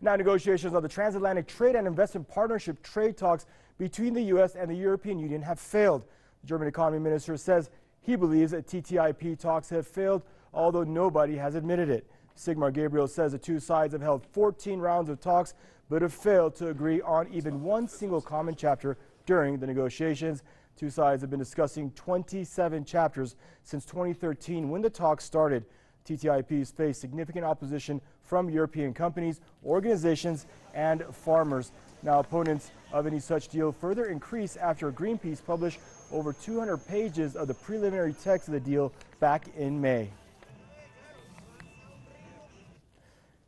Now, negotiations on the Transatlantic Trade and Investment Partnership trade talks between the U.S. and the European Union have failed. The German economy minister says he believes that TTIP talks have failed, although nobody has admitted it. Sigmar Gabriel says the two sides have held 14 rounds of talks, but have failed to agree on even one single common chapter during the negotiations. Two sides have been discussing 27 chapters since 2013 when the talks started. TTIPs face significant opposition from European companies, organizations, and farmers. Now, opponents of any such deal further increase after Greenpeace published over 200 pages of the preliminary text of the deal back in May.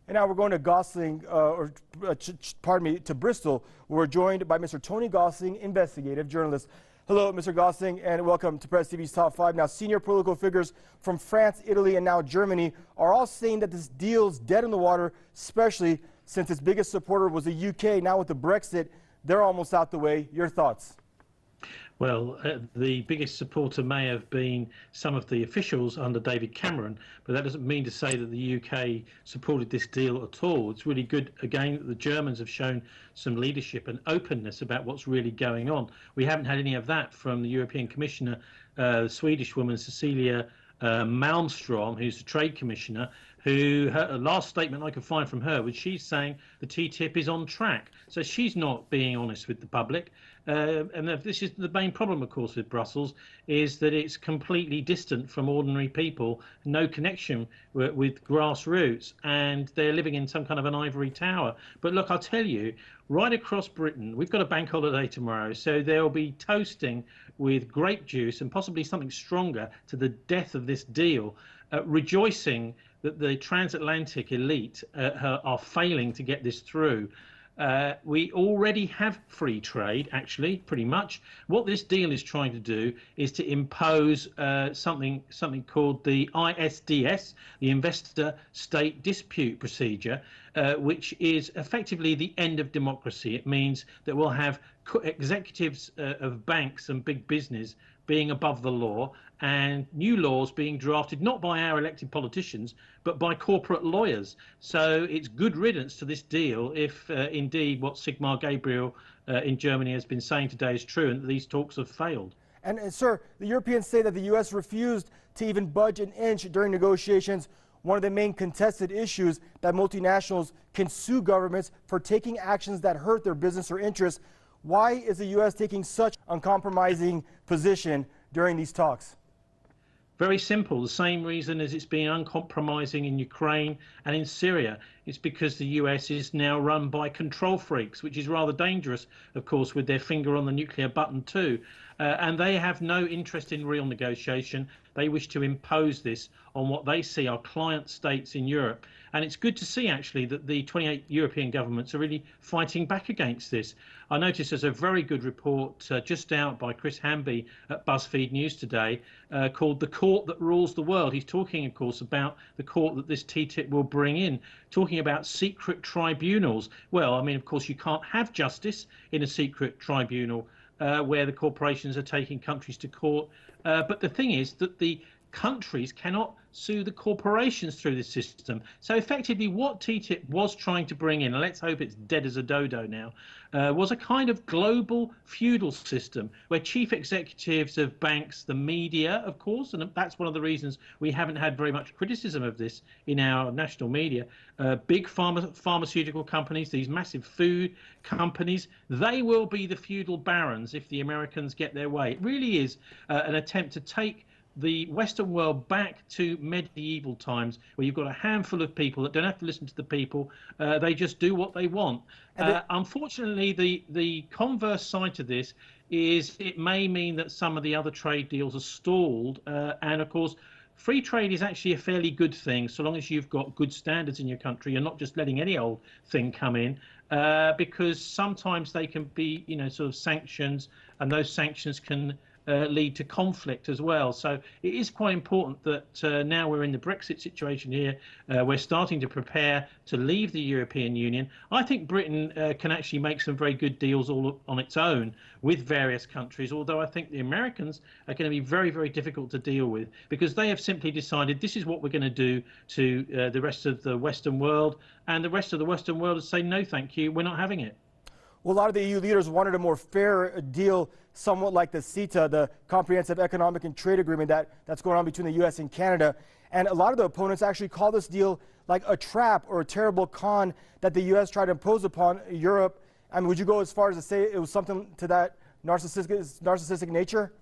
And now we're going to to Bristol. We're joined by Mr. Tony Gosling, investigative journalist. Hello, Mr. Gosling, and welcome to Press TV's Top 5. Now, senior political figures from France, Italy, and now Germany are all saying that this deal's dead in the water, especially since its biggest supporter was the UK. Now with the Brexit, they're almost out the way. Your thoughts? Well, the biggest supporter may have been some of the officials under David Cameron, but that doesn't mean to say that the UK supported this deal at all. It's really good, again, that the Germans have shown some leadership and openness about what's really going on. We haven't had any of that from the European Commissioner, the Swedish woman, Cecilia Malmström, who's the Trade Commissioner, who her last statement I could find from her was she's saying the TTIP is on track. So she's not being honest with the public. And this is the main problem, of course, with Brussels, is that it's completely distant from ordinary people, no connection with grassroots, and they're living in some kind of an ivory tower. But look, I'll tell you, right across Britain, we've got a bank holiday tomorrow, so they'll be toasting with grape juice and possibly something stronger to the death of this deal, rejoicing that the transatlantic elite are failing to get this through. We already have free trade, actually, pretty much. What this deal is trying to do is to impose something called the ISDS, the Investor State Dispute Procedure, which is effectively the end of democracy. It means that we'll have executives of banks and big business being above the law, and new laws being drafted not by our elected politicians but by corporate lawyers. So it's good riddance to this deal if indeed what Sigmar Gabriel in Germany has been saying today is true and that these talks have failed. And sir, the Europeans say that the U.S. refused to even budge an inch during negotiations. One of the main contested issues that multinationals can sue governments for taking actions that hurt their business or interests. Why is the U.S. taking such uncompromising position during these talks? Very simple. The same reason as it's been uncompromising in Ukraine and in Syria. It's because the US is now run by control freaks, which is rather dangerous, of course, with their finger on the nuclear button too. And they have no interest in real negotiation. They wish to impose this on what they see are client states in Europe. And it's good to see, actually, that the 28 European governments are really fighting back against this. I noticed there's a very good report just out by Chris Hamby at BuzzFeed News today called The Court That Rules the World. He's talking, of course, about the court that this TTIP will bring in, talking about secret tribunals. Well, I mean, of course, you can't have justice in a secret tribunal where the corporations are taking countries to court. But the thing is that the countries cannot sue the corporations through this system. So effectively what TTIP was trying to bring in, and let's hope it's dead as a dodo now, was a kind of global feudal system where chief executives of banks, the media, of course, and that's one of the reasons we haven't had very much criticism of this in our national media, big pharmaceutical companies, these massive food companies, they will be the feudal barons if the Americans get their way. It really is an attempt to take the Western world back to medieval times, where you've got a handful of people that don't have to listen to the people. They just do what they want. Unfortunately, the converse side to this is it may mean that some of the other trade deals are stalled. And of course, free trade is actually a fairly good thing, so long as you've got good standards in your country. You're not just letting any old thing come in, because sometimes they can be, sort of sanctions, and those sanctions can lead to conflict as well. So it is quite important that now we're in the Brexit situation here, we're starting to prepare to leave the European Union. I think Britain can actually make some very good deals all on its own with various countries, although I think the Americans are going to be very, very difficult to deal with, because they have simply decided this is what we're going to do to the rest of the Western world, and the rest of the Western world is saying, no, thank you, we're not having it. Well, a lot of the EU leaders wanted a more fair deal, somewhat like the CETA, the Comprehensive Economic and Trade Agreement that's going on between the U.S. and Canada. And a lot of the opponents actually call this deal like a trap or a terrible con that the U.S. tried to impose upon Europe. I mean, would you go as far as to say it was something to that narcissistic nature?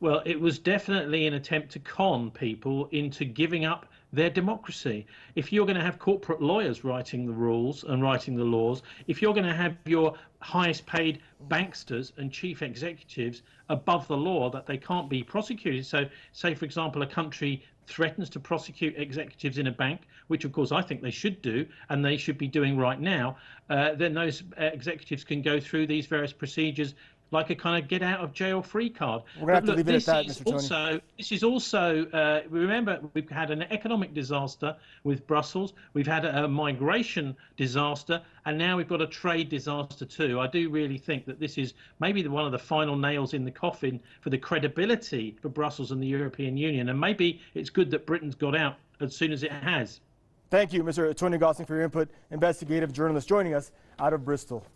Well, it was definitely an attempt to con people into giving up their democracy. If you're going to have corporate lawyers writing the rules and writing the laws, if you're going to have your highest paid banksters and chief executives above the law that they can't be prosecuted, so say, for example, a country threatens to prosecute executives in a bank, which of course I think they should do, and they should be doing right now, then those executives can go through these various procedures like a kind of get out of jail free card. We're going to have to leave it at that, Mr. Tony. This is also, remember, we've had an economic disaster with Brussels, we've had a migration disaster, and now we've got a trade disaster too. I do really think that this is maybe one of the final nails in the coffin for the credibility for Brussels and the European Union, and maybe it's good that Britain's got out as soon as it has. Thank you, Mr. Tony Gosling, for your input. Investigative journalist joining us out of Bristol.